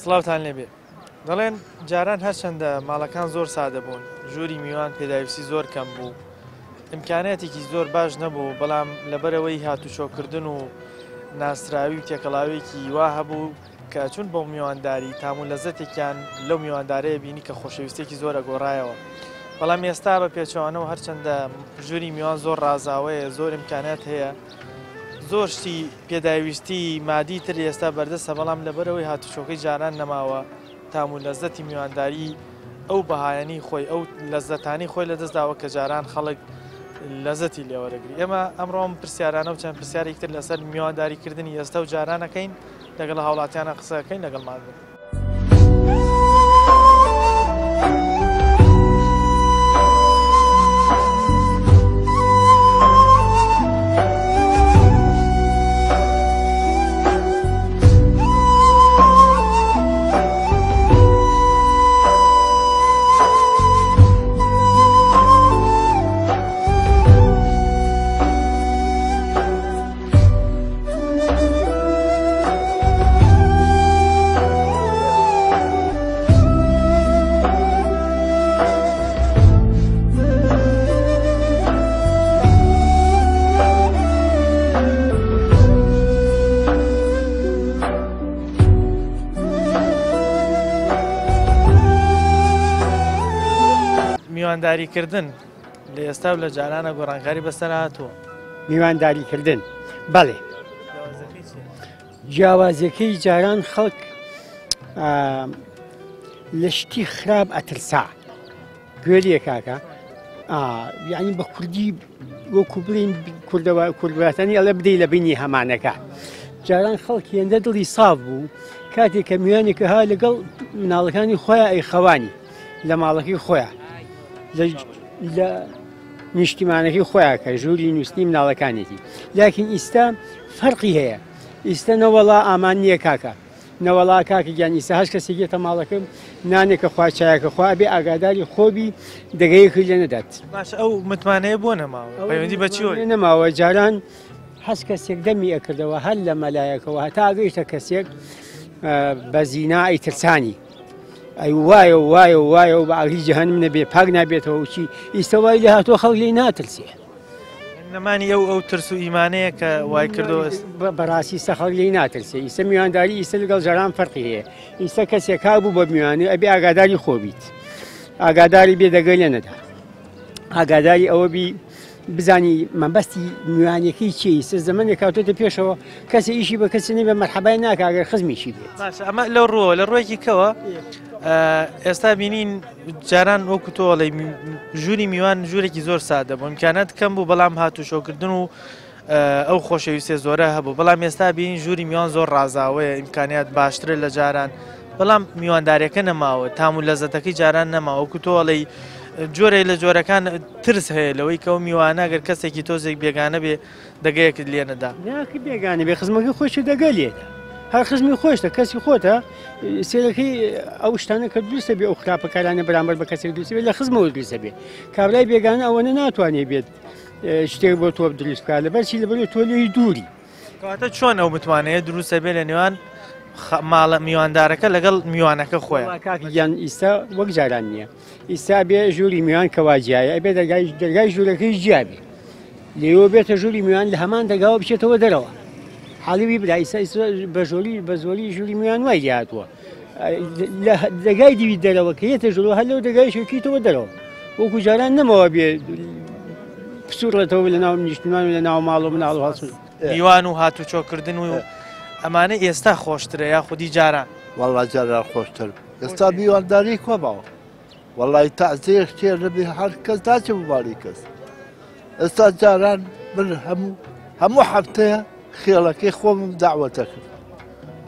سڵاوتان لێبێ دەڵێن جاران هەرچەندە ماڵەکان زۆر سادە بوون ژووری میوان پێداویستی زۆر کەم بوو ئیمکاناتێکی زۆر باش نەبوو بەڵام لەبەرەوەی هاتوچۆکردن و ناسراوی و تێکەڵاوێکی وا هەبوو کە چون بۆ میوانداری تام و لەزەتێکیان لەو میواندارەیە بینی کە خۆشەویستێکی زۆرە گۆڕایەوە بەڵام ئێستا بە پێچەوانەوە هەرچەندە ژووری میوان زۆر ڕازاوەیە زۆر ئیمکانات هەیە زۆر شتی پێداویستی مادی تر ئێستا بەردەستە بەڵام لەبەرەوەی هاتوچۆکەی جاران نەماوە تام و لەزەتی میوانداری ئەو بەهایەنی خۆی ئەو لەزەتانی خۆی لەدەستداوە کە جاران خەڵک لەزەتی لێوەرەگری ئێمە ئەمڕۆم پرسیارانە و چەند پرسیارێکتر لەسەر میوانداریکردنی ئێستا و جارانەکەین لەگەڵ هاوڵاتیانە قسەکەین لەگەڵمان بن. میوانداریکردن لە ئێستا و لە جارانە گۆڕانکاری بەسەر هاتووە. میوانداریکردن بەڵێ جیاوازیەکەی جاران خەڵک لە شتی خراپ ئەترسا گوێریە کاکە یعنی بە کوردی وەکو بڵین کوردواتانی ئەڵێ بدەی لە بینی هەمانەکە جاران خەڵک هێندە دڵی ساف بوو کاتێک کە میوانێکە ها لەگەڵ مناڵەکانی خۆیان ئەیخەوانی لە ماڵەکەی خۆیان لە نیشتیمانەکەی خۆیان کە ژووری نووسنی مناڵەکانێتی لاکن ئیستا فەرقی هەیە ئیستا نەوەڵا ئامان نییە کاکە نەوەڵا کاکە گیان ئیستا هەش کەسێکێتە ماڵەکەم نانێکە خوا چایەکە خوا بێ ئاگاداری خۆبی دەگەیەکی لێ نەدات. باش ئەو متمانەیە بۆ نەماوە پەیوەندی بەچی نەماوە جاران هەست کەسێک دەمی ئەکردەوە هەر لە مەلایەکەوە هەتا ئەگەیشتە کەسێک بە زینا ئەیترسانی ئەی وایە وایە وایە و بە ئاگری جەهەنم نەبێ پاک نابێتەوە وچی ئیستا وای لێ هاتووە خەڵک لێی ناترسێ نەمانی ئەو ترس و ئیمانەیە کە وای کردەوە بەڕاستی ئیستا خەڵک لێی ناترسێ ئیستا میوانداری ئیستا لەگەڵ جاران فەرقی هەیە ئیستا کەسێک هابوو بە میوانێ ئەبێ ئاگاداری خۆبیت ئاگاداری بێ دەگەی لێ نەدا ئاگاداری ئەوە بی بزانی مەبەستی میوانەکەی چی ئیستا زەمانێک کاتۆتە پێشەوە کەسێ ئیشی بە کەسی نەبێ مەرحەبای ناکە ئەگەر خزمیشی بێت. ئەمە لەو ڕۆوە لە ڕۆیەکی کەوە ئێستا بینین جاران وەکو تۆڵی ژووری میوان ژوورێکی زۆر سادە بوو ئیمکانات کەم بوو بەڵام هاتوچۆکردن و ئەو خۆشەویستێ زۆرە هەبوو بەڵام ئێستا بینین ژووری میوان زۆر ڕازاوەیە ئیمکانات باشترە لە جاران بەڵام میوانداریەکە نەماوە تام و لەزەتەکەی جاران نەماوە وەکو تۆڵی جۆرێک لە جۆرەکان ترس هەیە لەوەی کە و میوانە ئەگەر کەسێکی تۆزێک بێگانە بێ دەگەیەکت لێ نەدا ناکە بێگانە بێ خزمەکەی خۆشی دەگە لێدا هەر خزمی خۆشتە کەسی خۆتە سێرەکەی ئەو شتانە کە دروستە بێ ئەو خراپەکارانە بەرامبەر بە کەسێک دروستە بێت لە خزمەوە دروستە بێ کابرای بێگانە ئەوەنە ناتوانێت بێت شتێک بۆ تۆ دروست بکات لەبەرچی لەبەر تۆ لێی دووری کەواتە چۆن ئەو متوانەیە دروستە بێ لە نێوان ماڵە میواندارەکە لەگەڵ میوانەکە خۆیان کاکیان ئیستا وەک جاران نییە ئیستا بێ ژووری میوان کەواجیایە ئەبێ دەرگای ژوورەکەی جیابێ لێەوە بێتە ژووری میوان لە هەمان دەگاوە بچێتەوە دەرەوە حاڵیوی بدا ئیستا بە زۆری ژووری میوان وای هاتووە لە دەگای دیوی دەرەوە کە یەتە ژوور هەر لەو دەگای شوکیتەوە دەرەوە وەکو جاران نەمەوە بێ پسوڕێتەوە لە ناو نیشتمان و لە ناو ماڵ و مناڵ و هەڵسون میوان و هاتوچۆکردن و ئەمانە ئێستا خۆشترە یا خودی جاران وەڵا جاران خۆشتر ئێستا میوانداری کۆماوە وەڵی تەعزیە شتێ نەبێ هەر کەس ناچێ بماری کەس ئێستا جاران من هەموو هەفتەیە خێڵەکەی خۆم داوەتە کرد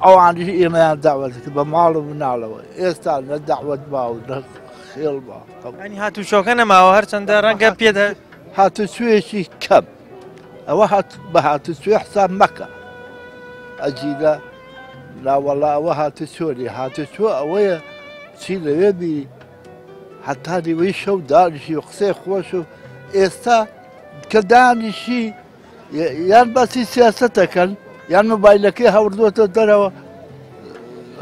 ئەوانیش ئێمەیان داوەتە کرد بە ماڵ و مناڵەوە ئێستا نە داوەت باو نە خێڵ با ینی هاتوچۆکە نەماوە هەرچەندە ڕەنگە پێدە هاتوچوێکی کەم ئەوە بە هاتوچوێ حساب مەکە ئەجیدا لاوەڵا ئەوە هاتوچۆری هاتوچۆ ئەوەیە چی لەوێ بی حتا دیوەی شەو دانیشی و قسەی خۆش و ئێستا کە دانیشی یان بەسی سیاسەتەکەن یان مۆبایلەکەی هەوردووەتە دەرەوە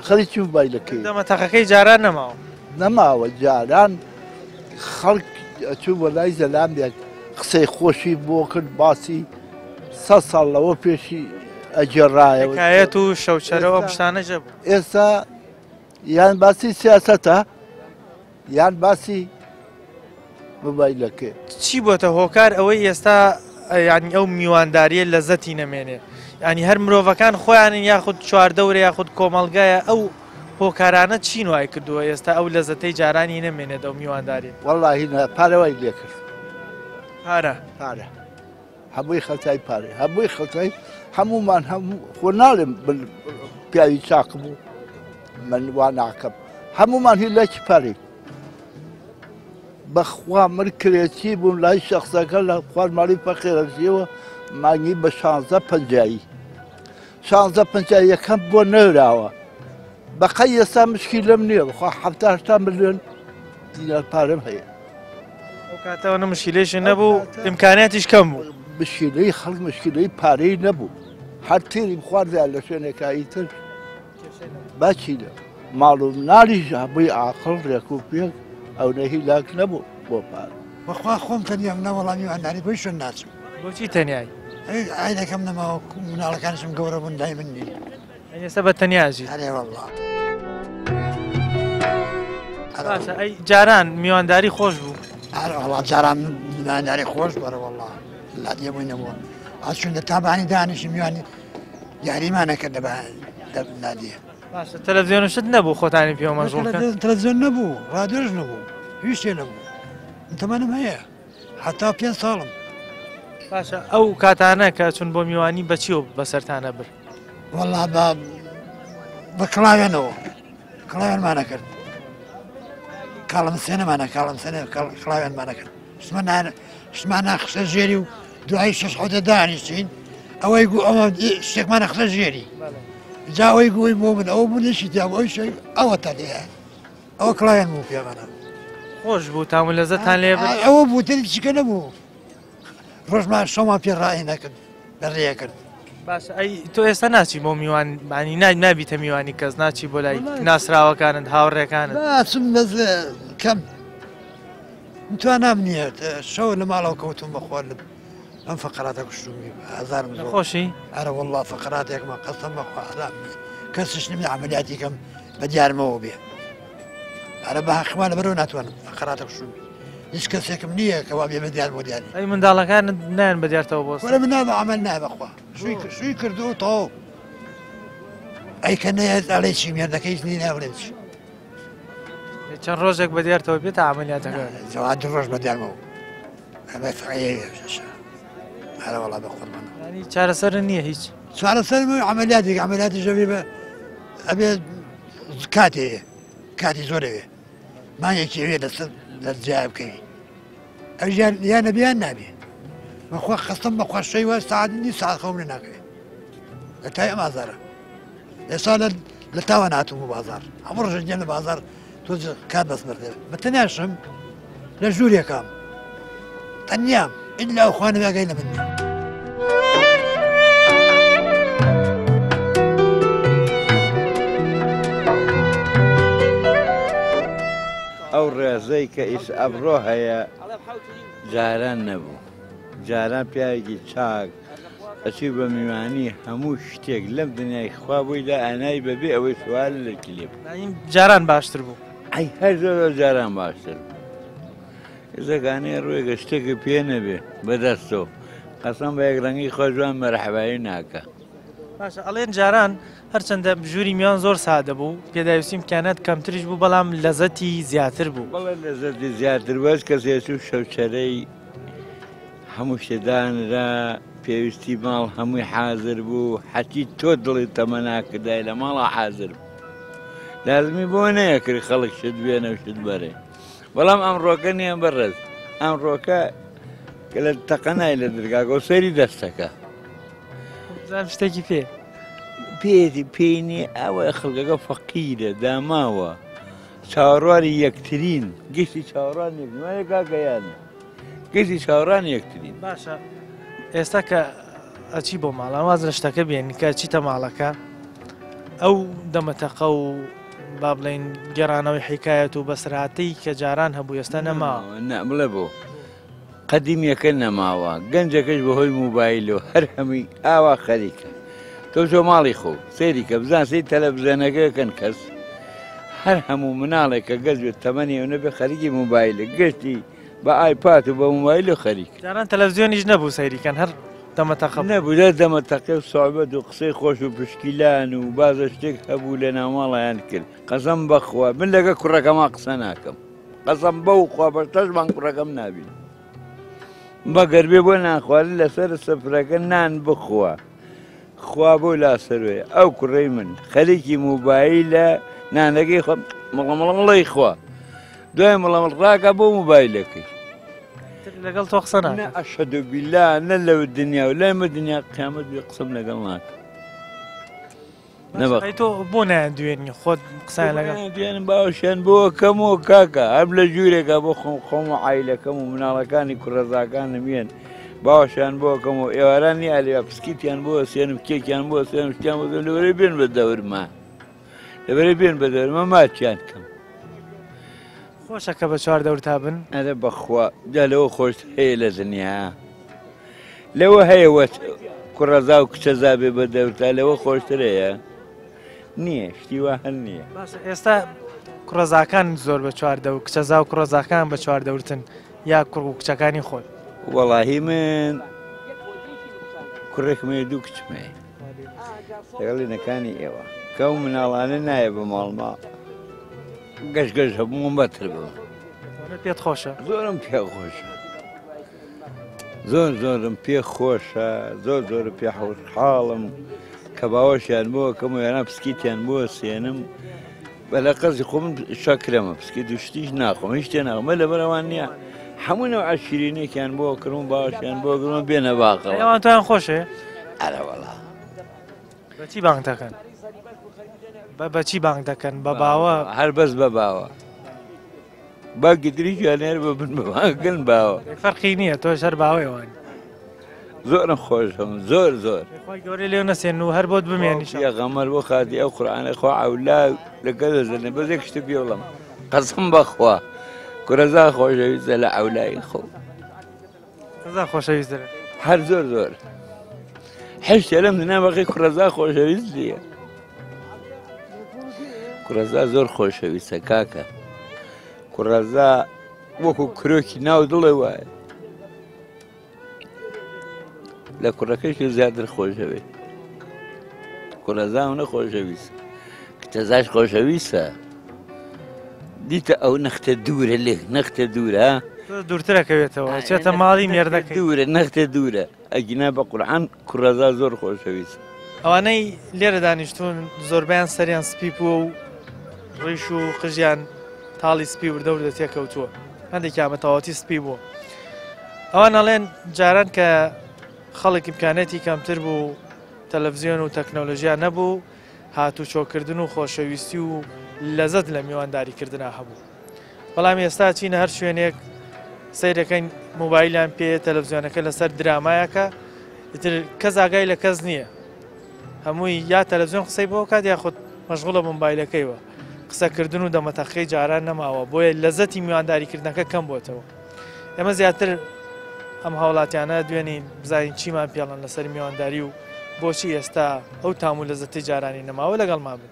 خەریکی مۆبایلەکەی دەمەتەقەکەی جاران نەماوە نەماوە جاران خەڵک ئەچوو بە لای زەلامیان قسەی خۆشی بۆ کرد باسی 100 ساڵ لەوە پێشی ئەجێڕایەوە حکایەت و شەوچەرەوە شتانە جەبوو ئێستا یان باسی سیاسەتە یان باسی مۆبایلەکەی چی بۆتە هۆکار ئەوەی ئێستا ینی ئەو میوانداریە لەزەتی نەمێنێ ینی هەر مرۆڤەکان خۆیانن یاخود چواردەورە یاخود کۆمەڵگایە ئەو هۆکارانە چین وای کردووە ئێستا ئەو لەزەتەی جارانی نەمێنێت ئەو میوانداری وەڵاهی پارەوای لێ کرد پارە هەمووی خەتای پارێ هەمووی خەتای هەمومان هەموو خۆ ناڵێم پیاوی چاک بوو من وا ناکەم هەمومان هی لەکی پارێ بەخوا مرکرێتی بووم لای شەخصەکە لە خوارماڵی پەخێرەژیەوە مانگی بە 1650 1650 بۆ نەراوە بەقەی ئێستا مشکی لەم نییە بخوا 70 ملیۆن دینار پارەم هەیە ئەو کاتەوە نەمشیلێشی نەبوو ئیمکانیاتیش کەم بوو مشکلەی خەڵک مشکلەی پارەی نەبوو هەر تێریم خواردیان لە شوێنێکایی تر باچی لە ماڵ و مناڵیش هەبووی عاقڵ ڕێک و پێک ئەو نەهی لاک نەبوو بۆ پارە بەخوا خۆم تەنیام نەوەڵامی ئەندانی بۆی شوێن ناچم بۆچی تەنیایی ئاینەکەم نەماوە مناڵەکانشم گەورە بوون دای من نی ئێستا بە تەنیاژی هەرێ وەڵڵا باشە ئەی جاران میوانداری خۆش بوو وڵات جاران میوانداری خۆش بەرە وەڵڵا لادیە بووی نەبووە ئاچون لە تابانی دانیشی میوانی یاریمانەکرد لە لادیە باشە تەلەڤیزیۆنشت نەبوو خۆتانی پێوە مەشغوڵکە تەلەڤیزیۆن نەبوو رادیۆش نەبوو هیچ شتێ نەبوو تەمەنم هەیە حتا 5 ساڵم باشە ئەو کاتانە کە چون بۆ میوانی بەچیەوە بەسەرتانە بر وەڵا بە کڵاوێنەوە کڵاوێنمانە کرد کاڵم سێنەمانە کاڵم سێنە کڵاوێنمانە کرد شتمانە خستە ژێری و دوای 6 حوتە دانیشتین ئەوەی گو ئەوە شتێکمانە خستە ژێری جا ئەوەی گوۆی بۆ من ئەوە بوو نشی تا ئەوی شەی ئەوە تا لێە ئەوە کڵاوێن بوو پێمانە خۆش بوو تام و لەزەتان لێ بر ئەوە بوو تری چیکە نەبوو ڕۆژمان شەومان پێ ڕای نەکرد بەڕێە کرد باشە ئەی تۆ ئێستا ناچی بۆ میوانی نابیتە میوانی کەس ناچی بۆ لای ناسراوەکانت هاوڕێکانت چم بەز کەم توانام نییە شەو لە ماڵەوە کەوتم بەخوارد ئەم فقراتە کوشتمی هزارم خۆشی ئەرە وەڵڵا فقراتێکمە قەستم بەخوارام کەسش نمی عملیاتیکەم بە دیارمەوە بێ ئەرە بە حەقمان لەبەرەوە ناتوانم فقراتە کوشتمی هیچ کەسێکم نییە کەوا بێ بە دیار بۆ دیاری ئەی منداڵەکانت نایەن بە دیارتەوە بۆ وەرە من نابە عمل نابەخوا شووی کردو تەواو ئەی کە نەیە ئەڵێ چی مێردەکەی هیچ نی ناڵێن چی چەند ڕۆژێک بە دیارتەوە بێتە عملیاتەکە جەوا دو ڕۆژ بە دیارمەوە ئەمە هەرە وەڵا بە خۆمانە ینی چارەسەر نییە هیچ چارەسەر عملیاتێک عملیاتی ژەوی بە ئەبێ کاتی زۆرەوێ مانگێکیوێ لەسەر دەرجیا بکەوی ئەو یان نەبیان نابێ بەخوا خستم بەخوا شەی وە ساعت نی ساعت خەوم لێ ناکەوێت لە تای ئەم ئازارە ئێستا لە تاوە ناتوم بۆ بازار هەموو ڕۆژە گەن لە بازار تۆ کات بەس بردێ بە تەنیاشم لە ژوورێکم تەنیام ئیلا ئەو خوانە بێگەی لە من ئەو ڕێزەی کە ئیس ئەبرۆ هەیە جاران نەبوو جاران پیاوێکی چاک ئەچی بە میوانی هەموو شتێک لەم دنیای خوا بووی لە ئەنای بەبێ ئەوەی سوال لە کلێ جاران باشتر بوو ئەی هەر زۆر جاران باشتر زەگانەی ڕووی گەشتێکی پێ نەبێ بەدەستەوە قەسەم بە یەکڕەنگی خۆشوان مەرحەبایی ناکە باشە ئەڵێن جاران هەرچەندە ژووری میوان زۆر سادە بوو پێداویستی امکانات کەمتریش بوو بەڵام لەزەتی زیاتر بوو بەڵێ لەزەتی زیاتر بەس کەسێتی و شەوچەرەی هەموو شتدانرا پێویستی ماڵ هەمووی حازر بوو حەتی تۆ دڵی تەمە ناکردای لە ماڵە حازر بوو لازمی بۆ نەیەکرد خەڵک شت بێنە و شت بەرێ بەڵام ئەمڕۆکە نییە بەڕێز ئەمڕۆکە کە لە تەقەنای لە دەرگاگە و سەری دەستەکە شتێکی پێ پێتی پێینی ئەوە خەڵکەکە فەقیرە داماوە چاوەڕوانی یەکترین گشتی چاوەڕوان یەکمایە کاکەیان گشتی چاوەڕان یەکترین باشە ئێستا کە ئەچی بۆ ماڵ واز لە شتەکە بێنی کە چیتە ماڵەکە ئەو دەمەتەقە و با بڵێن گەڕانەوەی حیکایەت و بەسراتی کە جاران هەبوو ئێستا نەماوە بڵێ بۆ قەدیمیەکە نەماوە گەنجەکەش بەهۆی موبایل و هەر هەمووی ئاوا خەریکە تۆ زۆ ماڵی خۆ سێری کە بزان سی تەلەڤیزیۆنەکەکەن کەس هەر هەموو مناڵێک کە گەز بێت تەمەنی و نەبێ خەریکی موبایلە گەشتی بە ئایپات و بە موبایل و خەریک جاران تەلەڤیزیۆنیش نەبوو سەیریکەن هەر دەمەتەقە نەبوو لە دەمەتەقە و سوحبەت و قسەی خۆش و پشکیلان و بازە شتێک هەبوو لە ناوماڵیان کرد قەسەم بەخوا من لەگە کوڕەکەما قسە ناکەم قەسەم بەو خوا بەشتەشمان کوڕەکەم نابین بەگەر بێ بۆ ناخوارد لەسەر سەفرەکە نان بخوا خوا بۆ لاسەروێ ئەو کوڕەی من خەریکی موبایلە نانەکەی خۆ مڵەمەڵی خوا دوای مڵەمەڵڕاکە بۆ موبایلەکەی لەگەڵ تۆ قسە ناکە ئەشهەدو بیللا نە لەو دنیا و لای مە دنیا قیامەت بێ قسەم لەگەڵ ناکەم ئەی تۆ بۆ نایەن دوێنی خۆت قسەیان لەگەڵ دوێنم باوەشیان بۆ کەمەوە کاکە هەم لە ژوورێکە بۆ خۆم و عیلەکەم و مناڵەکانی کوڕەزاکانم وێن باوەشیان بۆکەم و ئێوارانی ئالیا پسکیتیان بۆ سێنم کێکیان بۆ سێنم شتیان بۆ لەبەرەی بێن بە دەورما لەبەرەی بێن بە دەورمە ماچیان کەم خۆشەکە بە چوار دەور تا بن ئەرە بەخوا جا لەوە خۆش هەیە لە دنیا لەوە هەیەوە کوڕەزا و کچەزا بێ بە دەورتا لەوە خۆشترەیە نییە شتی وا هەر نییە ئێستا کوڕەزاکان زۆر بە چوار دەور کچەزا و کوڕەزاکان بە چوار دەورتن یا کوڕ و کچەکانی خۆت وەڵاهی من کوڕێکمێ دوو کچمێ لەگەڵینەکانی ئێوە کە و مناڵانە نایە بە ماڵما گەشت هەبووم بەتر بوو پێت خۆشە زۆرم پێ خۆشە زۆرم پێ خۆشە زۆر پێ حاڵم کە باوەشیان بۆ کەم و یانە پسکیتیان بۆ سێنم بەلە قەزی خۆ من شەکرەمە پسکی دوشتیش ناخۆم هیچ تێ ناخۆمە لەبەرەوان نییە هەموو نەوە عەشیرینێکیان بۆ کردم باوەشیان بۆ گرمە بێنە باقەوە ئەوان تۆیان خۆشێ ئەرە وەڵا بەچی بانگ دەکەن بەچی بانگ دەکەن بە باوە هەر بەس بە باوە باگی دریجیان هێر بە بن بەباگەن باوە فەرقی نییە تۆش هەر باوەیەوان زۆرم خۆشم زۆر خۆی گەورەی لێو نەسێن و هەر بۆت بمێنیش غەمەر بۆ خاتی ئەو قورئانە خوا ئەولا لەگە دەزێنێ بەزێک شت پێ بڵم قەسم بەخوا کوڕەزا خۆشەویستە لە ئەولای خۆ کوڕەزا خۆشەویستە هەر زۆر هەشتێ لەم دنیا بەقی کوڕەزا خۆشەویست دیە کوڕەزا زۆر خۆشەویستە کاکە کوڕەزا وەکو کرۆکی ناو دڵێ وایە لە کوڕەکەشی زیاتر خۆشەوێت کوڕەزا و نەخۆشەویستە کچەزاش خۆشەویستە دیتە ئەو نەختە دوورە لێ نەختە دوورە دوورترەکەوێتەوە چێتە ماڵی مێردەکە دوورە نەختە دوورە ئەگینا بە قورئان کوڕەزا زۆر خۆشەویست ئەوانەی لێرە دانیشتون زۆربیان سەریان سپی بووە و ڕیش و قژیان تاڵی سپی وردەوردە تێکەوتووە هەندێکی ئامەتەواتی سپی بووە ئەوان ئەڵێن جاران کە خەڵک ئیمکانێتی کەمتر بوو تەلەڤیزیۆن و تەکنۆلۆژیا نەبوو هاتوو چۆکردن و خۆشەویستی و لەزەت لە میوانداریکردنا هەبوو بەڵام ئێستا چینە هەر شوێنێک سەیرەکەین موبایلیان پێ تەلەڤیزیۆنەکە لەسەر درامایەکە ئیتر کەس ئاگای لە کەس نییە هەمووی یا تەلەڤیزیۆن قسەی بۆ کات یا خۆت مەشغوڵە مۆبایلەکەیوە قسەکردن و دەمەتەقەی جاران نەماوە بۆیە لەزەتی میوانداریکردنەکە کەم بۆتەوە ئێمە زیاتر ئەم هاوڵاتیانە دوێنی بزانین چیمان پێڵەن لەسەر میوانداری و بۆچی ئێستا ئەو تام و لەزەتی جارانی نەماوە لەگەڵمان بن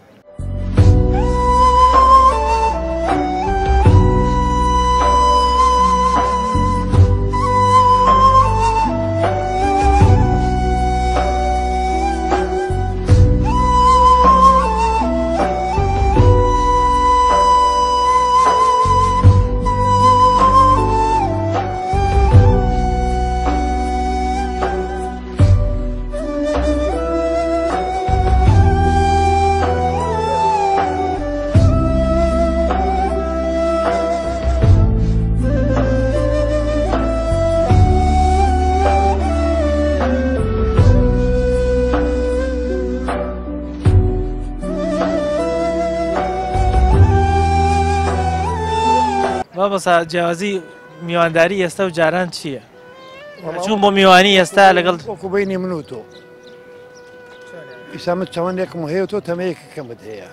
بابەسا جیاوازی میوانداری ئێستا و جاران چییە؟ چوون بۆ میوانی ئێستا لەگەڵ وەکو بینی من و تۆ ئیسامت چەوەندێکم هەیە تۆ تەمەیەکەکەمت هەیە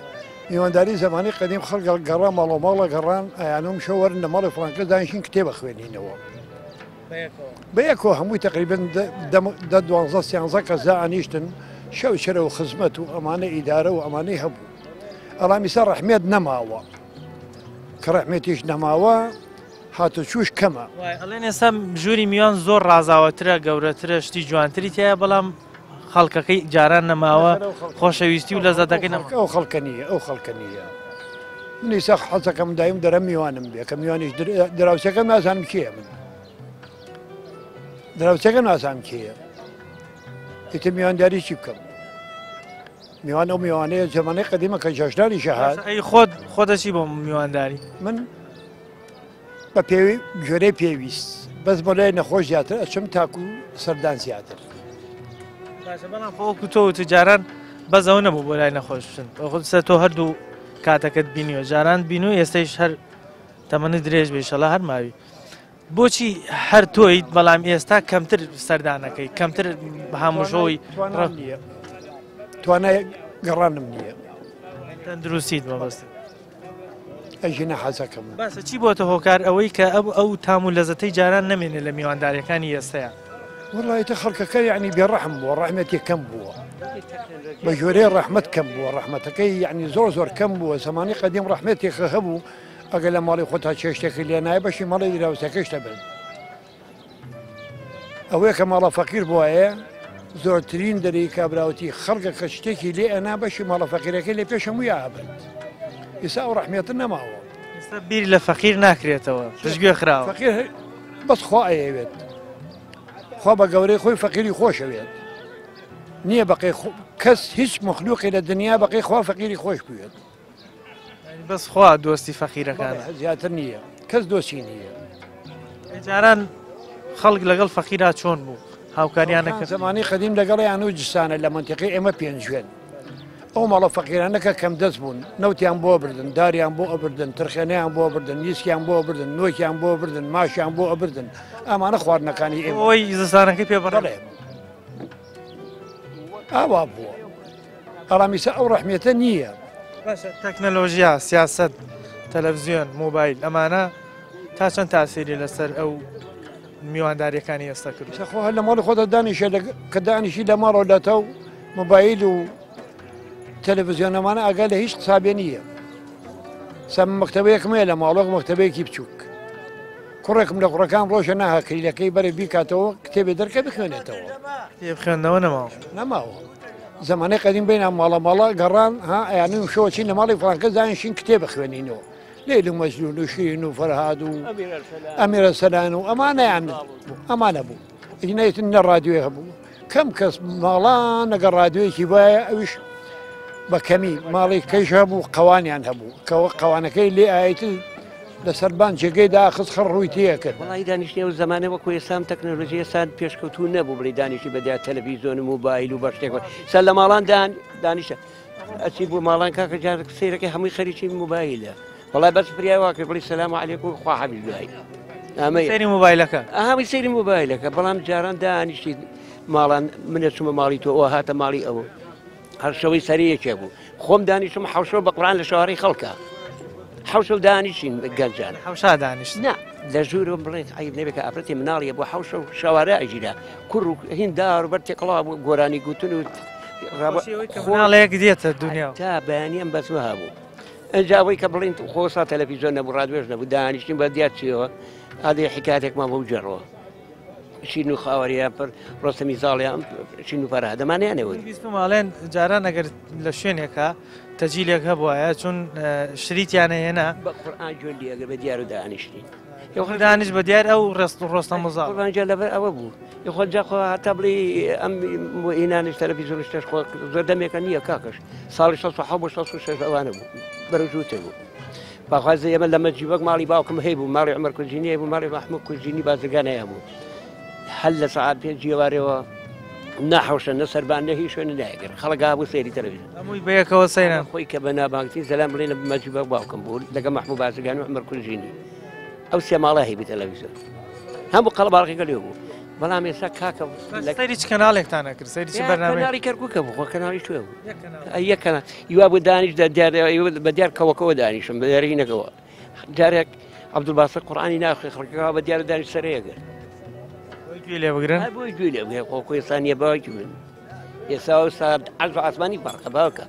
میوانداری زمانی قدیم خەڵک گەڕا ماڵ و ماڵە گەڕان ئەیانم شەوەرن لە ماڵی فڵانکە دانیشین کتێبە خوێنینەوە بەیەکەوە هەمووی تقریبن 12 کەس دائانیشتن شەو شەرە و خزمەت و ئەمانە ئیدارە و ئەمانەی هەبوو ئەڵامیسا ڕەحمێت نەماوە کە ڕەحمێتیش نەماوە هاتو چوش کەمە ئەڵێن ئێستا ژووری میوان زۆر ڕازاوەترە گەورەترە شتی جوانتری تایە بەڵام خەڵکەکەی جاران نەماوە خۆشەویستی و لەزەتەکەی نەما ئەو خەڵکە نییە ئەو خەڵکە نییە منیسا حەزەکەم دایم دەرە میوانم بێ کە میوانیش دراوسەکە نازانم کێە من دراوسەکە نازانم کێیە ئیتر میوانداری چی بکەم میوان ئەو میوانەیە زەمانەی قەدیمە کە جەژنانی شەهات ئەی خۆ دەچی بۆ میوانداری من بە پێوی ژێرەی پێویست بەس بۆ لای نەخۆش زیاتر ئەچم تاکو سەردان زیاتر بەڵام خۆکو تۆ جاران بەزەوە نەبوو بۆ لای نەخۆش بشن خودسە تۆ هەردوو کاتەکەت بینیوە جاران بین و ئێستش هەر تەمەنی درێژ بێشەڵە هەر ماوی بۆچی هەر تۆیت بەڵام ئێستا کەمتر سەردانەکەی کەمتر هەمووشەوەی توانای گەڕانم نییە دروستیت مەبەست ئەژینە حەزەکەم باسە چی بۆتە هۆکار ئەوەی کە ئەو تام و لەزەتەی جاران نامێنێت لە میوانداریەکانی ئێستەیە وڵایەتە خەڵکەکە یعنی بێڕەحم بووە ڕەحمەتی کەم بووە بە ژۆرەی ڕەحمەت کەم بووە ڕەحمەتەکەی یعنی زۆر کەم بووە زەمانی قەدیم ڕەحمەتێکە هەبوو ئەگەر لە ماڵی خۆتا چێشتێکی لێ نایە بەشی ماڵی دراوسەکەشتە بن ئەوەیە کە ماڵە فەقیر بووایە زۆرترین دەری کابراوتی خەڵکە کە شتێکی لێ ئەنا بەشی ماڵە فەقیرەکەی لێ پێش هەمووی ئابن ئێستا ئەو ڕەحمێتە نەماوە ئێستا بیری لە فەقیر ناکرێتەوە پشتگوێ خراوە فەقیر بەس خوا ئەیەوێت خوا بە گەورەی خۆی فەقیری خۆشەوێت نییە بەقی کەس هیچ مخلوقی لە دنیا بەقی خوا فەقیری خۆش بوێت بەس خوا دۆستی فەقیرەکان زیاتر نییە کەس دۆستی نییە جاران خەڵک لەگەڵ فەقیرا چۆن بوو هاوکاریانەکە زمانی قەدیم لەگەڵیان و جستانە لە منتیقی ئێمە پێنجوێن ئەو ماڵە فەقیرانەکە کەم دەست بوون نەوتیان بۆ بردن داریان بۆ ئەبردن ترخێنیان بۆ بردن نیسکیان بۆ بردن نۆکیان بۆ بردن ماشیان بۆ ئەبردن ئەمانە خواردنەکانی ئێمە ئەوەی زستانەکەی پێبڕێ ئاوا بووە ئارامیسە ئەو ڕەحمێتە نییە تەکنەلۆژیا سیاست تەلەڤزیۆن مۆبایل ئەمانە تا چەند تاسیری لەسەر ئەو میوانداریەکانی ئێستا کرد خۆ هەر لە ماڵی خۆدا دانیشە کە دانیشی لە ماڵەوە لاتە و مۆبایل و تەلەڤزیۆنەمانە ئاگا لە هیچ قسابێ نییە سەم مەکتەبەیەکم هەیە لە ماڵۆک مەکتەبەیەکی بچووک کوڕێکم لە کوڕەکان ڕۆژە ناها کلیلەکەی بەرە بیکاتەوە کتێبێ دەرکە بخوێنێتەوە کتێب خوێندنەوە نەماوە زمانەی قەدیم بینە ماڵە گەڕان ها ئەیانم شۆچین لە ماڵی فڵانکە دانیشین کتێبە خوێنینەوە لێل و مەجنون و شیرین و فەرهاد و ئەمیرە سەلان و ئەمانە بوو ئینەیتن نە ڕادیۆی هەبوو کەم کەس ماڵان نەگە ڕادیۆیەکی وایە ئەویش بە کەمی ماڵی کەیش هەبوو قەوانیان هەبوو کەەوە قەوانەکەی لێ ئاەتی لەسەربان جێگەی داخست خڕ ڕووی تەیە کرد وڵی دانیشتنی و زمانە وەکو ئێسام تەکنۆلۆژی ئێسان پێشکەوتو نەبوو بڵی دانیشتی بەدیا تەلەڤیزۆن و موبایل و بە شتێک سەر لە ماڵان دانیشە ئەچی بۆ ماڵان کاکە جار سیرەکەی هەمووی خەریکی موبایلە وڵای بەس پریاوا کرد بڵی سەلام عەلەیکوم خوا حەفیظ دوایی سەیری موبایلەکە هەمووی سەیری موبایلەکە بەڵام جاران دانیشتی ماڵان منە چوومە ماڵی تۆ ئەوە هاتە ماڵی ئەوە هەر شەوەی سەریەکێ بوو خۆم دانیشتم حەوشەوە بە قورئان لە شەوارەی خەڵکە حوشە و دانیشین گەنجان حوشا دانیشت نا لە ژوورم بڵێت عیب نەبێت کە ئافرەتی مناڵیە بۆ حوشە و شەوارە ئەژیرا کوڕ و هیندار و بەرتێکڵا بوو گۆرانی گوتن و خۆڵەیەک دێتە دنیا تا بەیانیان بەسمە هەبوو ئەنجاوەی کە بڵین خۆسا تەلەڤیزۆن نەبوو ڕادیۆش نەبوو دانیشتین بە دیات چیەوە ئادەی حکایەتێکمان بۆ جەڕەوە شین و خاوەریان پر ڕۆستەمی زاڵیان شین و فەرهاد دەمانیانەوەی ماڵێن جاران ئەگەر لە شوێنێکە تەجیلێک هەبووایە چون شریتیانە هێنا بە قورئان جوێندی ئەگەر بە دیار و دانیشتین دانیش بە دیار ئەو ڕۆستە مزاڵ قوربانجا لەبەر ئەوە بوو یخۆجا خۆ هەتا بڵی ئەم ئینانش تەلەڤیزۆنشتەش خۆ زۆر دەمێکە نییە کاکەش ساڵی 1966 ئەوانە بوو بەرەژووتە بوو باخوازە ئێمە لە مەجیبەک ماڵی باوکم هەیە بوو ماڵی عومەر کوردینی هەیە بوو ماڵی مەحموود کوردینی بازرگان هەیە بوو هەل لە سەعات پێنج جێوارەوە نەحەوشە نە سەربان نە هیچ شوێنە نایگەر خەڵک هابوو سەیری تەلەڤیزۆن هەمووی بەیەکەوە سەیران خۆی کە بە نابانگتی زەلام بڵێن لە مەجیبەک باوکم بوو لەگە مەحموود بازرگان و عومەر کوردینی ئەو سێ ماڵە هەیە بە تەلەڤیزۆن هەموو قەڵەباڵغی لێ بوو بەڵام ئێستا کاکە سەیری چ کەناڵێکتانە کرد سەیری چ بەرنامەیەک کەناڵی کەرکووکە بخۆ کەناڵی شوێ بوو یەکەنە یوا بۆ دانیش بە دیار کەوەکەوە دانیشم بە دیاری نەکەوە جارێک عەبدولباسط قورئانی ناخوێ خەڵکەکە بە دیارە دانیش سەرەیەگەر گوێ لێ بگرن بۆی گوێ لێ بگرێ خۆ ئێستا نییە باوکی من ئێستا ئێستا عەرز و عەسمانی فەرقە باوکە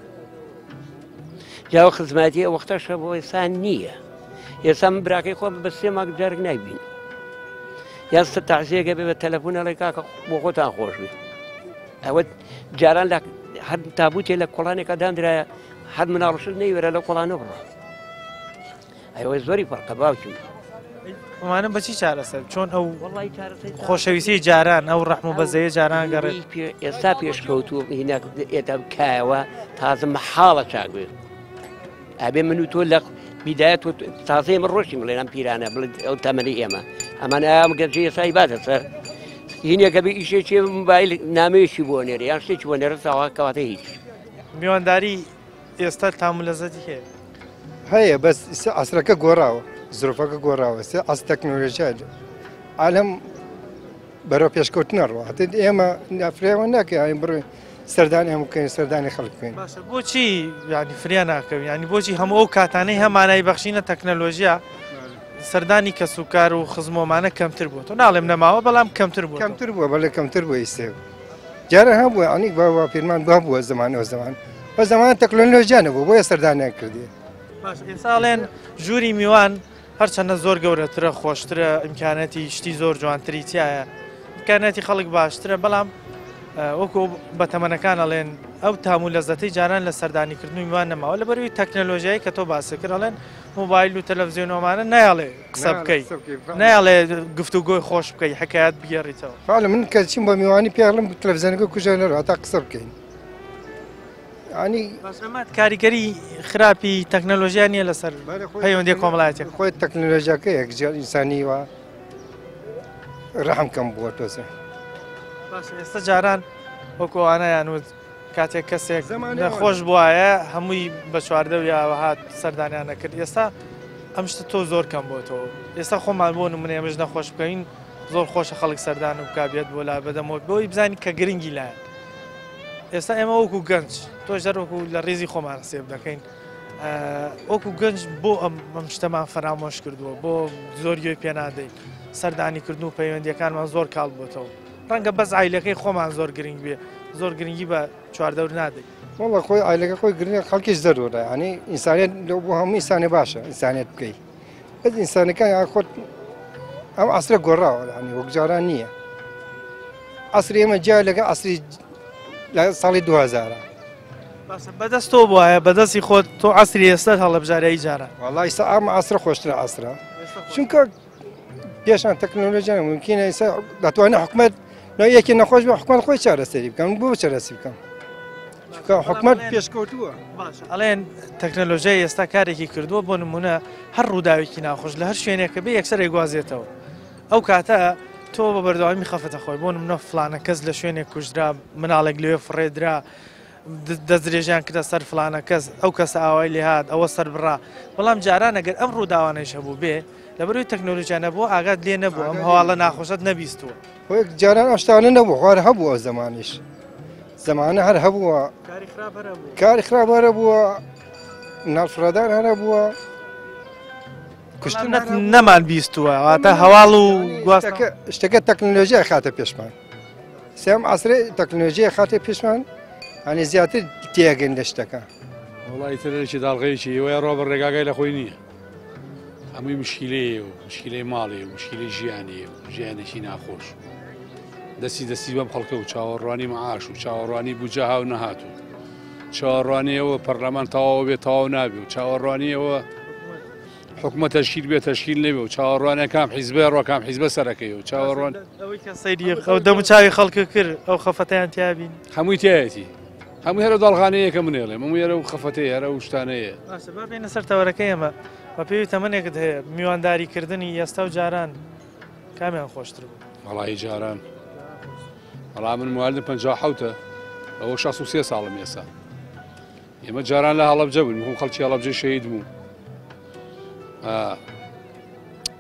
جاوە خزمەتی ئەو وەختەشە بۆ ئێستا نییە ئێستا من براکەی خۆم بە سێ مانگ جارێک نایبین یاستە تەعزیەکە بێ بە تەلەفۆن ئەڵێ کاکە بۆ خۆتان خۆش بێ ئەوە جاران لە هەر تابوتێ لە کۆڵانێکە دانرایە هەر مناڵشت نەیوێرە لە کۆڵانە بڕە ئەوە زۆری فەرقە باوکی ئەمانە بەچی چارەسەر چۆن ئەو خۆشەویستی جاران ئەو ڕەحم و بەزەیە جاران گەڕێت ئێستا پێشکەوتووە هینە ئێتە کایەوە تازە مەحاڵە چاک بێ ئەبێ من و تۆ لە بیدایەت تازەی من ڕۆشتی بڵێ ئەم پیرانە بڵێ ئەو تەمەنی ئێمە ئەمان ئەم گەنجی ئێسای باتە سەر هینێکە بێ ئیشێکی موبایل نامەیەکی بۆ نێرە یان شتێکی بۆ نێرە تاوا کەواتە هیچ میوانداری ئێستا تامولەزەتی هەیە هەیە بەس عەسرەکە گۆڕاوە زرۆفەکە گۆڕاوە سێ ئەس تەکنۆلۆژیا عالەم بەرەو پێشکەوتنە ڕواتە ئێمە نافرێوە ناکەین بڕێ سەردانی هەموو بکەین سەردانی خەڵک بکەین باشە بۆچی ینی فریا ناکەوین ینی بۆچی هەموو ئەو کاتانەی هەمانای بەخشینە تەکنەلۆژیا سەردانی کەسوکار و خزمۆمانە کەمتر بوو تۆ ناڵێم نەماوە بەڵام کەمتر بوو کەمتر بووە بەڵێ کەمتر بووە ئیسێ جارە هەبووە ئەنی باوە پیرمان با بووە زمانەوە زمان بە زمان تەکنۆلۆژیا نەبوو بۆیە سەردانیان کردی باش ئێساڵێن ژووری میوان هەرچەندە زۆر گەورەترە خۆشترە ئیمکانەتی شتی زۆر جوانتری تایە ئیمکانەتی خەڵک باشترە بەڵام وەکو بە تەمەنەکان ئەڵێن ئەو تامو لەزەتەی جاران لە سەردانیکردنی میوان نەماوە لە بەروی تەکنەلۆژیایی کە تۆ باسی کرد ئەڵێن موبایل و تەلەڤیزیۆنەوەمانە نایڵێ قسە بکەی نایڵێ گفتوگۆی خۆش بکەی حکایەت بگێڕیتەوە فعلا من کە چیم بە میوانی پێڵم تەلەڤیزیۆنەکە کوژە نەڕۆ تا قسە بکەین ینی باشەمات کاریگەری خراپی تەکنەلۆژیا نییە لەسەر پەیوەندی کۆمەڵایەتێک خۆی تەکنۆلۆژیاکە یەکجار ئینسانی وە ڕەحم کەم بووە تۆزێ باش ئێستا جاران وەکوانەیان وت کاتێک کەسێک نەخۆش بواە هەمووی بە چواردە یاوەهات سەردانیان نەکرد ئێستا ئەم شتە تۆ زۆر کەم بۆتەوە ئێستا خۆمان بۆ نمونە ئێمەش نەخۆش بکەین زۆر خۆشە خەڵک سەردان و کابێت بۆ لا بەدەمەوە بۆی بزانانی کە گرنگی لایەن ئێستا ئێمە وەکو گەنج تۆش دەروەکو لە ڕێزی خۆمان سێب دەکەین وەکو گەنج بۆ ئەم شتەمان فەرامۆش کردووە بۆ زۆر گوێی پێنادەین سەردانیکردن و پەیوەندیەکانمان زۆر کاڵ بۆتەوە ڕەنگە بەس عیلەکەی خۆمان زۆر گرنگ بێ زۆر گرنگی بە چواردەور نادەین وڵە خۆی ئایلەکە خۆی گرنگە خەڵکیش زەرورە ینی ئینسانیت بۆ هەموو ئینسانی باشە ئینسانیت بکەیت بەس ئینسانەکان خۆت ئەم عەسرە گۆڕاوە ینی وەک جاران نییە عەسری ئێمە جیا لەگە عەسری لە ساڵی 2000 باشە بەدەست تۆ بواە بەدەستی خۆت تۆ عەسری ئێستا هەڵەبژارایی جاران وەڵی ئێستا ئەم عەسرە خۆشترە عەسرە چونکە پێشان تەکنۆلۆژیان ممکنە ئێستا دەتوانێت حکومەت یەکی نەخۆش بە حکومەت خۆی چارەسەری بکەم بۆ چارەسەری بکەم چونکە حکومەت پێشکەوتووە ئەڵێن تەکنەلۆژیای ئێستا کارێکی کردووە بۆ نمونە هەر ڕووداوێکی ناخۆش لە هەر شوێنێکە بێ یەکسەر ئێگوازێتەوە ئەو کاتە تۆ بە بەردەوامی خەفەتە خۆی بۆ نمونە فلانە کەس لە شوێنێک کوژرا مناڵێک لەوێ فڕێدرا دەستدرێژیان کردە سەر فلانە کەس ئەو کەسە ئاوای لێهات ئەوە سەر بڕا بەڵام جاران ئەگەر ئەم ڕووداوانەیش هەبوو بێ لەبەروی تەکنۆلۆژیا نەبووە ئاگات لێ نەبوو ئەم هەواڵە ناخۆشت نەبیستووە جاران ئەشتانە نەبوو خوار هەبووە زمانیش زمانە هەر هەبووە کاری خراپ هەرە بووە ناڵفرەدان هەرە بووە کوشتن نەمان بیستووە واتە هەواڵ و گواستەکە شتەکە تەکنۆلۆژیای خاتە پێشمان سێم عەسرێ تەکنۆلۆژیای خاتە پێشمان هەنی زیاتر تێگەن لە شتەکە وڵی ترێکی داڵغەیەکی ئەوەیە ڕۆ بە ڕێگاگای لە خۆی نییە هەمووی مشکلەیە و مشکلەی ماڵێ و مشکلی ژیانێ و ژیانێکی ناخۆش دەستی بەم خەڵکە و چاوەڕوانی مەعاش و چاوەڕوانی بوجە هاو نەهاتوو چاوەڕوانیەوە پەرلەمان تەواو بێت تەواو نابێ و چاوەڕوانیەوە حکومە تەشکیل بێت تەشکیل نەبێ و چاوەڕوانە کام حیزبە ڕۆ کام حیزبە سەرەکەی و چاوەڕوان ئەوەی کە سەیری ئەو دەموچاوی خەڵکە کرد ئەو خەفەتیان تیابین هەمووی تایەتی هەمووی هەرە داڵغانەیە کە منێڵێ هەمووی هەرە و خەفەتەیە هەرە و شتانەیە باشە با بێنە سەر تەوەرەکەی ئەمە بە پێوی تەمەنێکت هەیە میوانداریکردنی ئێستا و جاران کامیان خۆشتر بوو وەڵی جاران وەڵام من موالدم 57 ئەوە 63 ساڵم ئێستا ئێمە جاران لە هەڵەبجە بوون خەڵکی هەڵەبجە شەهید بوو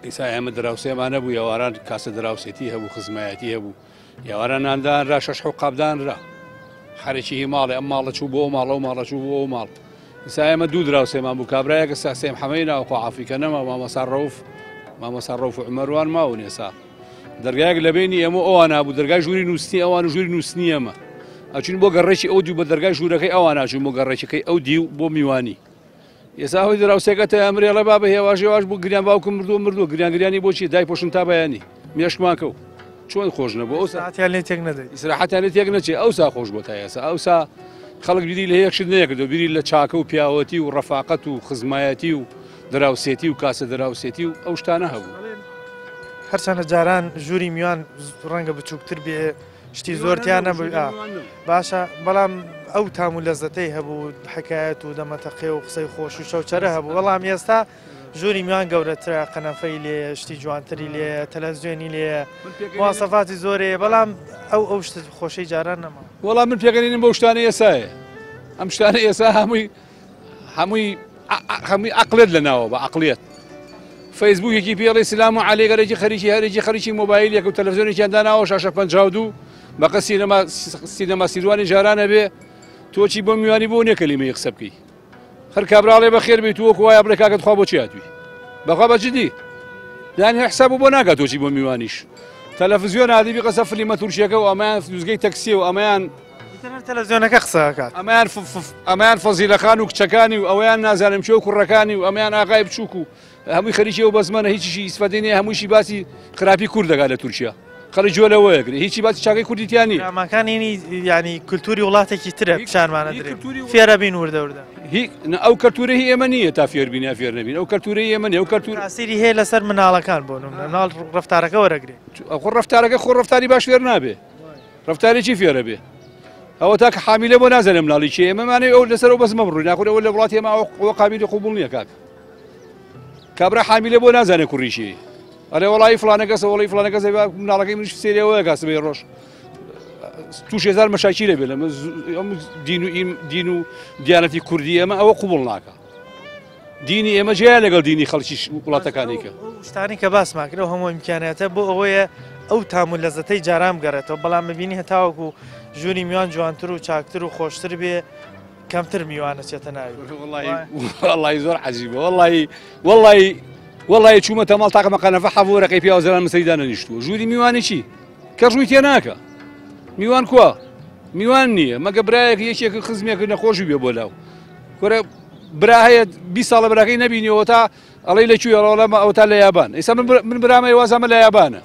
ئیسا ئێمە دراوسێمان نەبوو یاواران کاسە دراوسێتی هەبوو خزمایەتی هەبوو یاوارە ناندانرا شەش حو قابدانرا خەرێکی هی ماڵێ ئەم ماڵە چوو بۆ ماڵە و ماڵە چوو بۆ ماڵ ئیسا ئێمە دوو دراوسێمان بوو کابراایەکە ساسێم حەمەی ناوخوا عافیکە نەما مامەسا ڕەوف و عومەروان ماون ئێسا دەرگایەک لە بینی ئێمە ئەوان نبوو دەرگای ژووری نووسنی ئەوان و ژووری نووسنی ئەمە ئەچین بۆ گەڕێکی ئەو دوو بە دەرگای ژوورەکەی ئەوان ناچوون بۆ گەڕێکەکەی ئەو دی و بۆ میوانی ئێستا هۆی دراوسێکەتە ئەمرێڵە با بە هێواژێواش بوو گریان باوکم مردووە گریانگریانی بۆچی دای پۆشن تا بەیانی مێشکماکەوت چۆن خۆش نەبوو ئەو ساعتیان لێ تێک نەدەیت ئیسراحەتیان لێ تێک نەچێ ئەوسا خۆش بۆ تا ئێستا ئەوسا خەڵک بیری لە یەکشت نەیەکردەوە بیری لە چاکە و پیاوەتی و ڕەفاقەت و خزمایەتی و دراوسێتی و کاسە دراوسێتی و ئەو شتانە هەبوو هەرچەندە جاران ژووری میوان ڕەنگە بچووکتر بێ شتی زۆرتیان نەبوو باشە بەڵام ئەو تام و لەزەتەی هەبوو حکایەت و دەمەتەقێ و قسەی خۆش و شەوچەرە هەبوو بەڵام ئێستا ژووری میوان گەورەترە قەنەفەی لێ شتی جوانتری لێ تەلەڤیزیۆنی لێ مواسەفاتی زۆرێ بەڵام ئەو شت خۆشەی جاران نەما وەڵام من پێگەنینم بەو شتانە ئێسایە ئەم شتانە ئێستا هەمووی عەقلێت لەناوە بە عەقڵیەت فەیسبووکێکی پێڵێ سلام و عەلەیکەرێکی خەریکی هەرێکی خەریکی مۆبایلێک و تەلەڤیزیۆنێکیان داناوە شاشە 52 بەقە سینەما سیروانی جارانە بێ تۆچی بۆ میوانی بۆ نێکەلیمەی قسە بکەی هەر کابراڵێ بە خێر بیت وەکو وایە بڵێ کاکەت خوا بۆچی هاتووی بەخوا بەجددی یانی حساب بۆ ناکات تۆچی بۆ میوانیش تەلەڤیزیۆن عادیبی قەسە فلیمە تورکیەکە و ئەمەیان دوزگەی تەکسی و ئەمەیان تەلەڤیزیۆنەکە قسەکات ئەمەیان فەزیلەخان و کچەکانی و ئەویان نازانم چێ و کوڕەکانی و ئەمەیان ئاغای بچووک و هەمووی خەریکی و بەزمانە هیچیشی ئیسفادەی نییە هەموویشی باسی خراپی کوورد دەگات لە تورکیا خەڵی جوە لەوەیەگرێ هیچی باسی چاکەی کوردیتیان نیە ئەماکانی ینی کولتوری وڵاتێکی ترە پیشانمانە درێ فێرە بین وردەوردە ئەو کەلتورە هی ئێمە نییە تا فێر بینە فێر نەبین ئەو کەلتورەی ئێمە نیە ئەو کەلتور تاسیری هەیە لەسەر مناڵەکان بۆ ناڵ ڕەفتارەکە وەرەگرێ خۆ ڕەفتارەکە خۆ ڕەفتاری باش فێر نابێ ڕەفتارێکی فێرە بێ ئەوە تاکە حامیلە بۆ نازانم مناڵی چێ ئێمەمانەی ئەو لەسەر ئەو بەزمە بڕووی ناخۆ ئەو لە وڵاتی ئێمە ئەوە قابلی قوبوڵ نییە کاک کابرا حامیلە بۆ نازانێ کوڕیشی ئەلێ وڵی فلانە کەسە وڵی فلانە کەسە مناڵەکەی منش سێریەوەیە کاسە بێ ڕۆژ تووش هێزار مەشاکی لێ بێ لە دین و دیانەتی کوردی ئێمە ئەوە قوبوڵ ناکە دینی ئێمە جیا لەگەڵ دینی خەڵکی وڵاتەکانیکە شتانی کە باسمان کرد هەموو ئیمکاناتە بۆ ئەوەیە ئەو تام و لەزەتەی جارام گەڕێتەوە بەڵام ببینی هەتاوەکو ژووری میوان جوانتر و چاکتر و خۆشتر بێ کەمتر میوانە چێتە ناوی وڵی زۆر عەجیبە وڵی چوومەتە ماڵ تاقمە قەنەفە حەڤۆرەکەی پیاوەزەران مەسەریدا نەنیشتووە ژووری میوانی چی کە ڕووی تێ ناکە میوان کووە میوان نییە مەگە برایەک یەکێک خزمێک نەخۆشی بێ بۆ لاو کۆرە برا هەیە 20 ساڵە براکەی نەبینیەوە تا ئەڵەی لەکوێ ئەو تا لە یابان ئێستا من برامە وازامە لە یابانە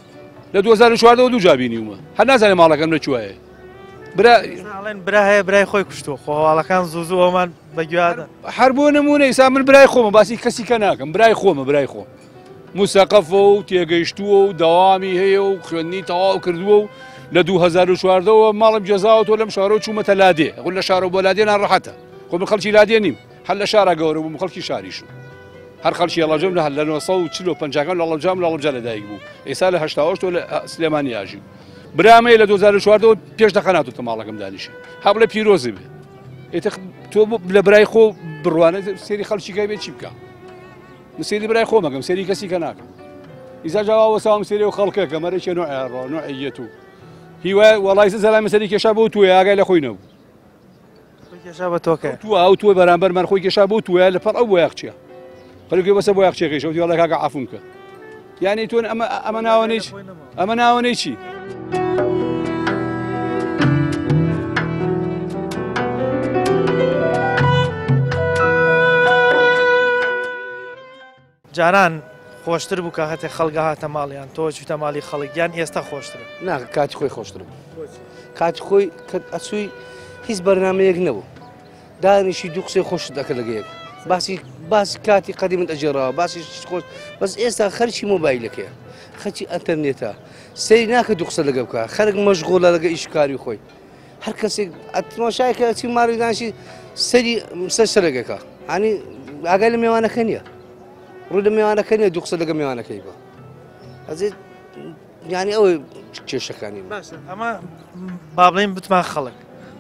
لە 2014 دوو جا بینیومە هەر نازانێ ماڵەکەم لەکوێیە ئەڵێن برا هەیە برای خۆی کوشتووە خۆواڵەکان زوو ئەومان بەگویادە هەر بۆ نمونە ئێستا من برای خۆمە باسی کەسی کە ناکەم برای خۆمە برای خۆم موسەقەفە و تێگەیشتووە و دەوامی هەیە و خوێندنی تەواو کردووە و لە 2014ەوە ماڵم جەزاوەوە لەم شارۆ چوومەتە لادێ ئەوە لە شارۆ بۆ لادێ ناڕەحەتە خۆ من خەڵکی لادێ نیم هەر لە شارە گەورە بووم خەڵکی شاریشم هەر خەڵکی هەڵەجەم لە 1940 لە هەڵەبجام لە هەڵەبجا لەدایک بوو ئێستا لە 1970 لە سلێمانی ئاژی برامەیە لە 2014 پێش دەقەناتوتە ماڵەکەم دانیشە هەبڵێ پیرۆزی بێ ئێتە تۆ لە برای خۆ بڕوانە سێری خەڵکی گای بێت چی بکە سێری برای خۆ مەگەم سێری کەسی کە ناکەم ئیزا جاوا وەساوم سێری و خەڵکەکە مەرەکێ نوعێڕۆ نوعیەت و هیوای وەڵای زەلای مەسەری کێشا بۆ توێ ئاگای لە خۆی نەبوو کێشا بە تۆکە تو ئەو توێ بەرامبەرمان خۆی کێشا بۆ توێ لەپەر ئەو بۆ یاخچیە خەڵکی بەسە بۆ یاخچێکەکەی شەوتی وەڵای کاکە عەفوم کە یعنی تۆ ئەمە ناوەنەی چی جاران خۆشتر بوو کە هەتێ خەڵگە هاتە ماڵیان تۆ چوتە ماڵی خەڵکیان ئێستا خۆشترە نا کاتی خۆی خۆشترم کاتی خۆی ئەچووی هیچ بەرنامەیەک نەبوو دانیشی دوو قسەی خۆش دەکە لەگەیەک باسی کاتی قەدیمت ئەجێڕاوە باسی خۆش بەس ئێستا خەرچی مۆبایلەکەیە خەرچی ئەتەرنێتە سەری ناکە دوو قسە لەگە بکە خەرک مەشغوڵە لەگە ئیشکاری خۆی هەر کەسێک ئەتماشایکە چی ماڕی دانیشی سەری سەرەگەکە هانی ئاگای لە میوانەکە نییە ڕوو لە میوانەکە نیە دوو قسە لەگە میوانەکەی بە ئەزێت ینی ئەوەی کێشەکانی ئەمە با بڵێن بتمان خەڵک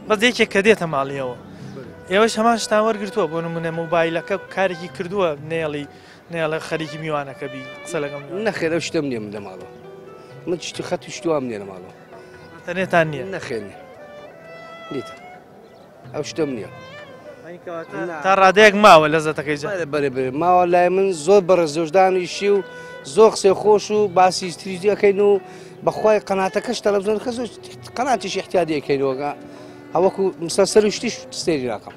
بەس یەکێک کە دێتە ماڵیەوە ئێوەش هەمان شتان وەرگرتووە بۆ نمونە مۆبایلەکە کارێکی کردووە نێڵی نێڵە خەریکی میوانەکە بی قسە لەگەم نەخێر ئەو شتم نییە من لە ماڵەوە من شتی خەت شتوام نییە لە ماڵەوە تەنێتان نییە نەخێنێ نیتە ئەو شتم نییە تا ڕادەیەک ماوە لەزەتەکەی جا بەرێ بێ ماوە لای من زۆر بەڕێ زۆژدانیشی و زۆر قسەی خۆش و باسی تریژی ئەەکەین و بەخوای قەناتەکەش تەلەڤیزۆنەکە زۆر قەناتیش احتیاجی ئەەکەینەوەگە هەوەکو مسەسەر و شتیش سێری ناکەم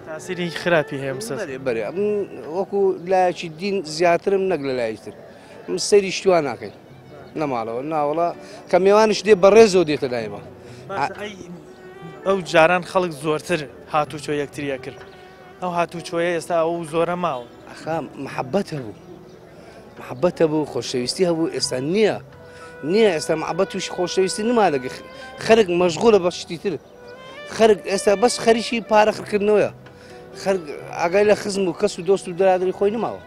تاسیری خراپی هەیە مسەر بەرێ وەکو لایەکی دین زیاترم نەک لە لایەکتر سەیری شتوان ناکەین نەماڵەوە ناوەڵە کە میێوانش دێ بەڕێزەوە دێتە دایمە ئەو جاران خەڵک زۆرتر هاتوچۆ یەکتریە کرد ئەو هاتوچۆیە ئێستا ئەو زۆرە ماوە ئەخا محەبەت هەبوو محەبەت هەبوو خۆشەویستی هەبوو ئێستا نییە ئێستا محەبەت توش خۆشەویستی نما لەگە خەرک مەشغوڵە بە شتی تر خەرک ئێستا بەس خەریکی پارەخکردنەوەە خەرک ئاگای لە خزم و کەس و دۆست و دەرادری خۆی نماوە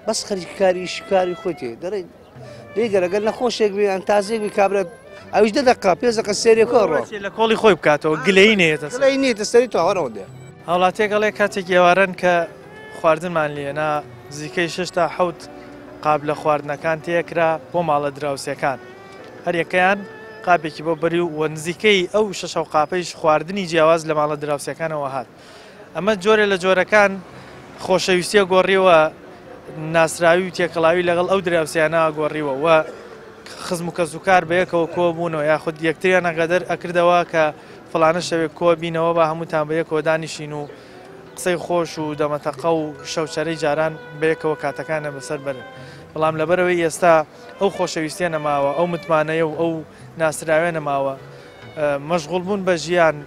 بەس خەریکی کاری شکاری خۆی تێ دەڕێ دەیگەرەگەر نەخۆشێک بێ ئەن تازێک بێ کابرێت ئەوش دەدەقا پێزەکە سێرێکۆ ڕۆ لە کۆڵی خۆی بکاتەوە گلەی نێتە لای نیێتە سەری تاوەڕەوە دێ هەوڵاتێکەڵێ کاتێک ئێوارن کە خواردنمان لێنا زیکەی 6 تا 7 قاب لە خواردنەکان تێکرا بۆ ماڵە دراوسەکان هەر یەکەیان قاپێکی بۆ بەری و نزیکەی ئەو 6 قاپەیش خواردنی جیاواز لە ماڵە دراوسەکانەوە هات ئەمە جۆرە لە جۆرەکان خۆشەویستیە گۆڕیوە ناسراوی و تێکەڵاوی لەگەڵ ئەو دراوسیانە گۆڕیوە و خزم و کەسوکار بەیەکەوە کۆبوونەوە یاخود یەکتریان نەقەدەر ئەکردەوە کە فڵانە شەوێک کۆ بینەوە بە هەمووتان بەیەکەوە دانیشین و قسەی خۆش و دەمەتەقە و شەوچەرەی جاران بەیەکەوە کاتەکانە بەسەر بەرن بەڵام لەبەرەوەی ئێستا ئەو خۆشەویستیە نەماوە ئەو متمانەیە و ئەو ناسراوێ نەماوە مەشغوڵبوون بە ژیان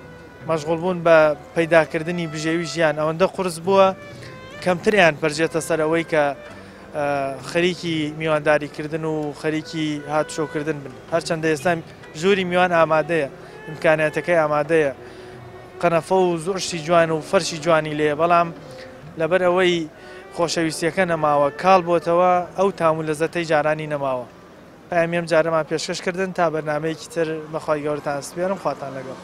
مەشغوڵبوون بە پەیداکردنی بژێوی ژیان ئەوەندە قورس بووە کەمتریان پەرجێتە سەرەوەی کە خەریکی میوانداریکردن و خەریکی هاتوشۆکردن بن هەرچەندە ئێستا ژووری میوان ئامادەیە ئیمکانیاتەکەی ئامادەیە قەنەفە و زۆرشی جوان و فەرشی جوانی لێ بەڵام لەبەر ئەوەی خۆشەویستیەکە نەماوە کاڵ بۆتەوە ئەو تام و لەزەتەی جارانی نەماوە پامیم جارەمان پێشکەشکردن تا بەرنامەیەکی تر بەخوای گەورەتان سپێرم خواتان لەگەڵ